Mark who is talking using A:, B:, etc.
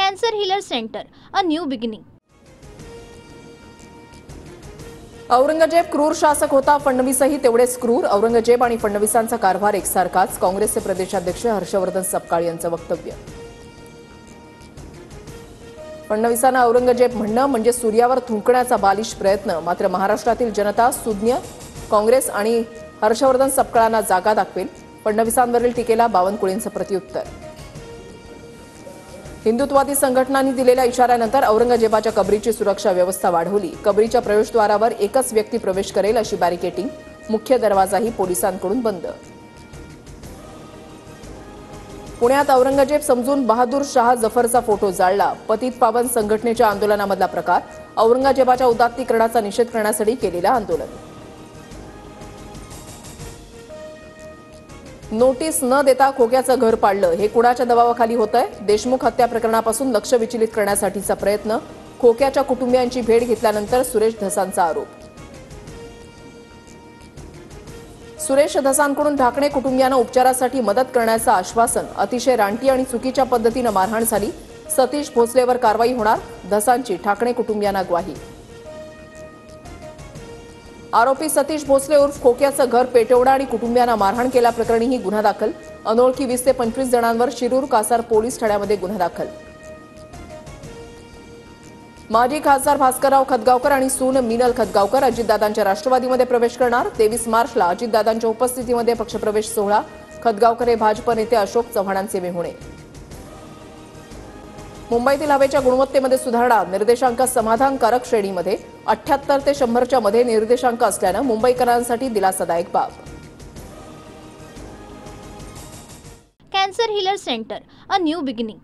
A: Cancer Healer Center, a new beginning.
B: Aurangzeb क्रूर शासक होता, फडणवीसही तेवढेच क्रूर. औरंगजेब आणि फडणवीसांचा कारभार एकसारखाच. काँग्रेसचे प्रदेशाध्यक्ष हर्षवर्धन सपकाळ यांचं वक्तव्य. फडणवीसांना औरंगजेब म्हणणं म्हणजे सूर्यावर थुंकण्याचा बालिश प्रयत्न. मात्र महाराष्ट्रातील जनता सुज्ञ. काँग्रेस आणि हर्षवर्धन सपकाळांना जागा दाखवेल. फडणवीसांवरील टीकेला बावनकुळेंचं प्रत्युत्तर. हिंदुत्ववादी संघटनांनी दिलेल्या इशाऱ्यानंतर औरंगजेबाच्या कबरीची सुरक्षा व्यवस्था वाढवली. कबरीच्या प्रवेशद्वारावर एकच व्यक्ती प्रवेश करेल अशी बॅरिकेटिंग. मुख्य दरवाजाही पोलिसांकडून बंद. पुण्यात औरंगजेब समजून बहादूर शाह जफरचा फोटो जाळला. पतित पावन संघटनेच्या आंदोलनामधला प्रकार. औरंगजेबाच्या उदात्तीकरणाचा निषेध करण्यासाठी केलेलं आंदोलन. नोटीस न देता खोक्याचं घर पाडलं. हे कुणाच्या दबावाखाली होतंय? देशमुख हत्या प्रकरणापासून लक्ष विचलित करण्यासाठीचा प्रयत्न. खोक्याच्या कुटुंबियांची भेट घेतल्यानंतर सुरेश धसांचा आरोप. सुरेश धसांकडून ढाकणे कुटुंबियांना उपचारासाठी मदत करण्याचं आश्वासन. अतिशय रानटी आणि चुकीच्या पद्धतीनं मारहाण झाली. सतीश भोसलेवर कारवाई होणार. धसांची ठाकणे कुटुंबियांना ग्वाही. आरोपी सतीश भोसले उर्फ खोक्याचं घर पेटवणं आणि कुटुंबियांना मारहाण केल्याप्रकरणीही गुन्हा दाखल. अनोळखी 20 ते 25 जणांवर शिरूर कासार पोलीस ठाण्यामध्ये गुन्हा दाखल. माजी खासदार भास्करराव खतगावकर आणि सून मिनल खतगावकर अजितदादांच्या राष्ट्रवादीमध्ये प्रवेश करणार. 23 मार्चला अजितदादांच्या उपस्थितीमध्ये पक्षप्रवेश सोहळा. खतगावकर हे भाजप नेते अशोक चव्हाणांचे मेहुणे. मुंबईतील हवेच्या गुणवत्तेमध्ये सुधारणा. निर्देशांक समाधानकारक श्रेणीमध्ये. 78 ते 100च्या मध्ये निर्देशांक असल्यानं मुंबईकरांसाठी दिलासादायक बाब.
A: Cancer Healer Center, a new beginning.